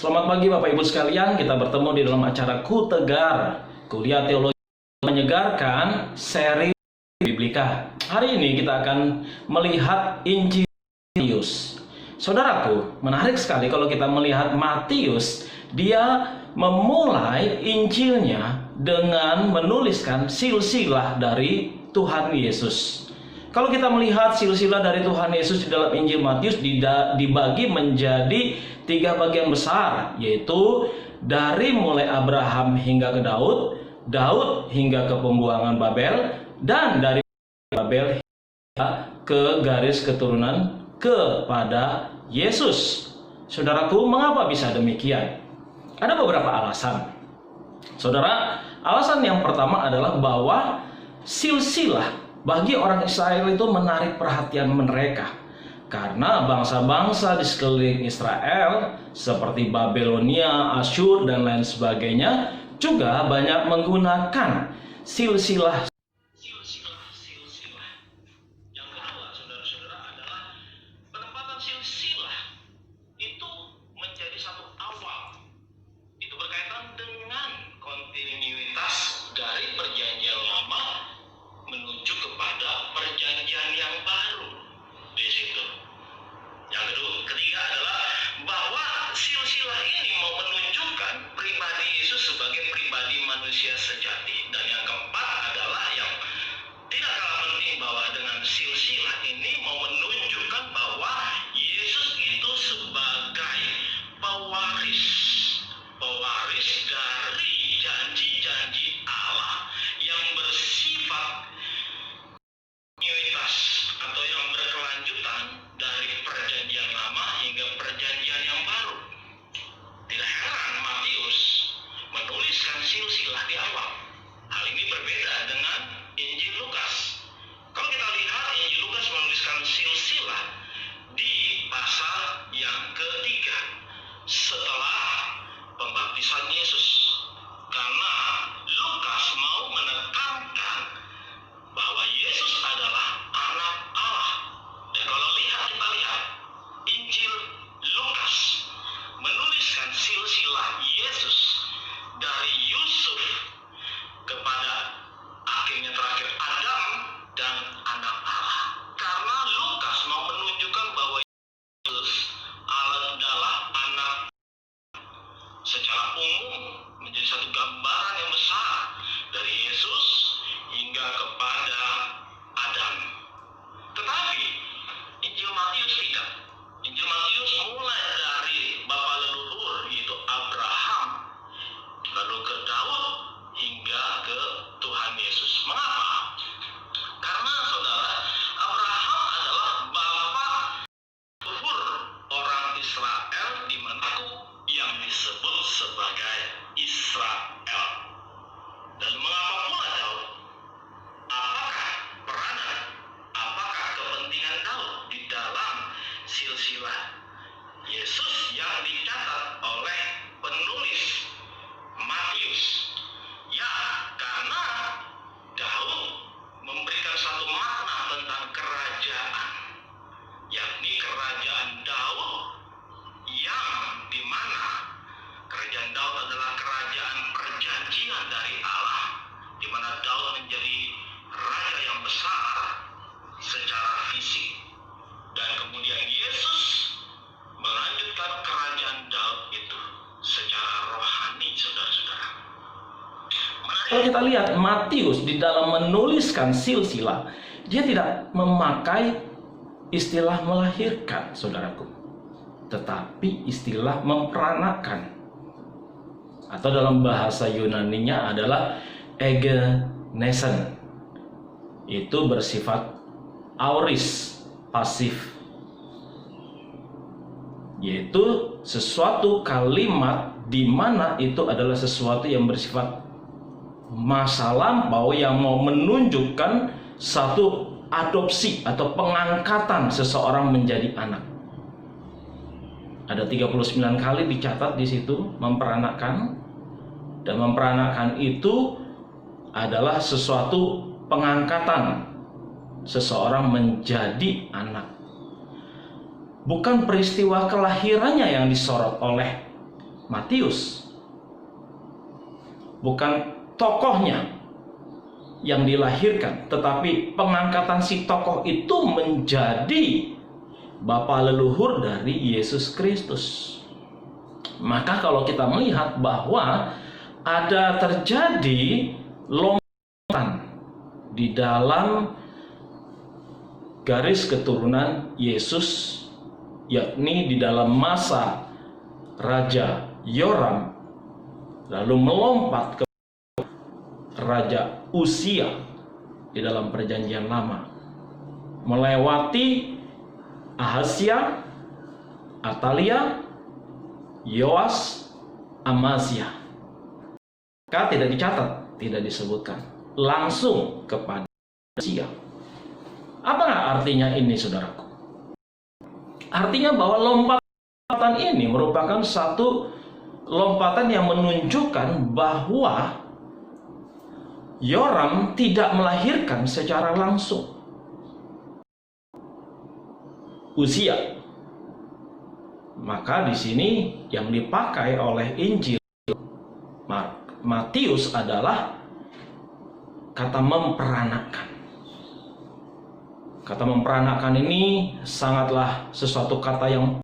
Selamat pagi Bapak Ibu sekalian, kita bertemu di dalam acara Ku Tegar, kuliah teologi menyegarkan seri Biblika. Hari ini kita akan melihat Injil Matius. Saudaraku, menarik sekali kalau kita melihat Matius, dia memulai Injilnya dengan menuliskan silsilah dari Tuhan Yesus. Kalau kita melihat silsilah dari Tuhan Yesus di dalam Injil Matius dibagi menjadi 3 bagian besar, yaitu dari mulai Abraham hingga ke Daud, Daud hingga ke pembuangan Babel, dan dari Babel hingga ke garis keturunan kepada Yesus. Saudaraku, mengapa bisa demikian? Ada beberapa alasan. Saudara, alasan yang pertama adalah bahwa silsilah bagi orang Israel itu menarik perhatian mereka, karena bangsa-bangsa di sekeliling Israel seperti Babelonia, Asyur, dan lain sebagainya juga banyak menggunakan silsilah. Yang kedua, saudara-saudara, adalah penempatan silsilah itu menjadi satu awal. Itu berkaitan dengan kontinuitas dari perjanjian lama menuju kepada perjanjian yang baru di situ. Yang ketiga adalah bahwa silsilah ini mau menunjukkan pribadi Yesus sebagai pribadi manusia sejati. Dan yang keempat adalah yang tidak kalah penting, bahwa dengan silsilah ini mau menunjukkan bahwa Yesus itu sebagai pewaris dari janji-janji Allah yang bersifat kontinuitas atau yang berkelanjutan dari perjanjian lama hingga perjanjian yang baru. Tidak heran Matius menuliskan silsilah di awal. Hal ini berbeda dengan Injil Lukas. Kalau kita lihat, Injil Lukas menuliskan silsilah di pasal yang ketiga setelah pembaptisan Yesus, karena Lukas mau menekankan bahwa Yesus adalah anak Allah. Dan kalau kita lihat Injil Lukas menuliskan silsilah Yesus dari Yusuf kepada akhirnya terakhir Adam dan anak Allah, karena Lukas mau menunjukkan bahwa Yesus adalah anak secara umum, menjadi satu gambaran yang besar dari Yesus hingga kepada Adam. Tetapi Injil Matius tidak. Injil Matius mulai dari bapa leluhur, yaitu Abraham, lalu ke Daud hingga ke Tuhan Yesus. Mengapa? Karena saudara, Abraham adalah bapa leluhur orang Israel, di mana yang disebut sebagai Israel. Dan mengapa pula Daud? Apakah peranan, apakah kepentingan Daud di dalam silsilah Yesus yang dicatat oleh penulis Matius? Ya, karena Daud memberikan satu makna tentang kerajaan, yakni kerajaan Daud, yang dimana kerajaan Daud adalah kerajaan perjanjian dari Allah, di mana Daud menjadi raja yang besar secara fisik, dan kemudian Yesus melanjutkan kerajaan Daud itu secara rohani, saudara-saudara. Kalau kita lihat Matius di dalam menuliskan silsilah, dia tidak memakai istilah melahirkan, saudaraku, tetapi istilah memperanakan, atau dalam bahasa Yunaninya adalah egeneson. Itu bersifat aoris, pasif, yaitu sesuatu kalimat di mana itu adalah sesuatu yang bersifat masa lampau, yang mau menunjukkan satu adopsi atau pengangkatan seseorang menjadi anak. Ada 39 kali dicatat di situ memperanakan, dan memperanakan itu adalah sesuatu pengangkatan seseorang menjadi anak. Bukan peristiwa kelahirannya yang disorot oleh Matius. Bukan tokohnya yang dilahirkan, tetapi pengangkatan si tokoh itu menjadi bapa leluhur dari Yesus Kristus. Maka kalau kita melihat bahwa ada terjadi lompatan di dalam garis keturunan Yesus, yakni di dalam masa Raja Yoram, lalu melompat ke Raja Uzia di dalam Perjanjian Lama, melewati Ahazia, Atalia, Yoas, Amazia. Maka tidak dicatat, tidak disebutkan, langsung kepada Uzia. Apa artinya ini, saudaraku? Artinya bahwa lompatan ini merupakan satu lompatan yang menunjukkan bahwa Yoram tidak melahirkan secara langsung Uzia. Maka di sini yang dipakai oleh Injil Matius adalah kata memperanakan. Kata memperanakan ini sangatlah sesuatu kata yang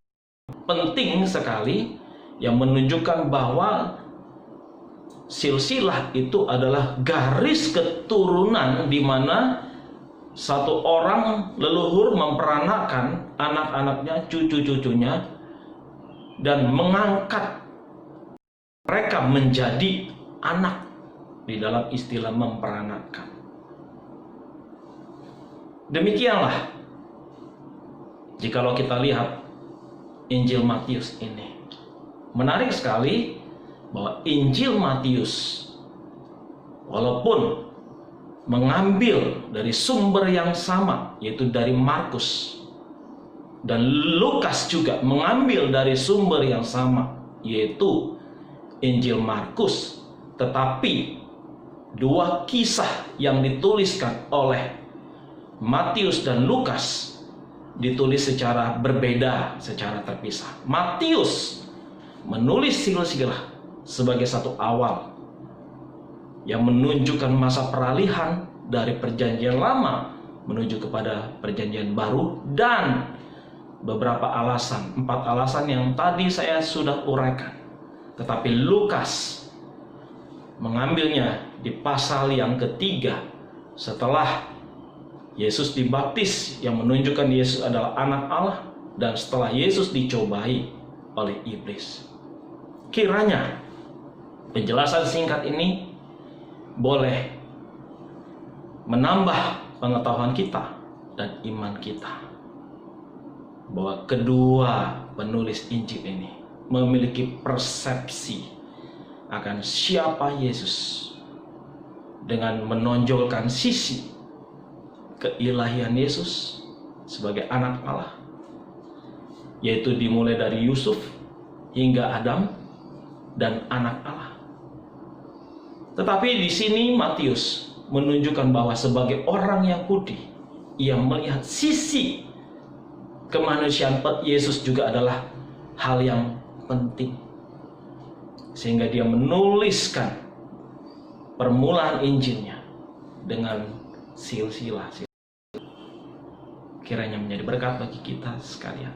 penting sekali, yang menunjukkan bahwa silsilah itu adalah garis keturunan di mana satu orang leluhur memperanakan anak-anaknya, cucu-cucunya, dan mengangkat mereka menjadi anak di dalam istilah memperanakan. Demikianlah jikalau kita lihat Injil Matius ini. Menarik sekali bahwa Injil Matius walaupun mengambil dari sumber yang sama, yaitu dari Markus, dan Lukas juga mengambil dari sumber yang sama, yaitu Injil Markus, tetapi dua kisah yang dituliskan oleh Matius dan Lukas ditulis secara berbeda, secara terpisah. Matius menulis silsilah sebagai satu awal yang menunjukkan masa peralihan dari Perjanjian Lama menuju kepada Perjanjian Baru, dan beberapa alasan, 4 alasan yang tadi saya sudah uraikan. Tetapi Lukas mengambilnya di pasal yang ketiga setelah Yesus dibaptis, yang menunjukkan Yesus adalah anak Allah, dan setelah Yesus dicobai oleh iblis. Kiranya penjelasan singkat ini boleh menambah pengetahuan kita dan iman kita bahwa kedua penulis Injil ini memiliki persepsi akan siapa Yesus dengan menonjolkan sisi keilahian Yesus sebagai anak Allah, yaitu dimulai dari Yusuf hingga Adam dan anak Allah. Tetapi di sini Matius menunjukkan bahwa sebagai orang Yahudi, ia melihat sisi kemanusiaan Yesus juga adalah hal yang penting, sehingga dia menuliskan permulaan Injilnya dengan silsilah. Kiranya menjadi berkat bagi kita sekalian.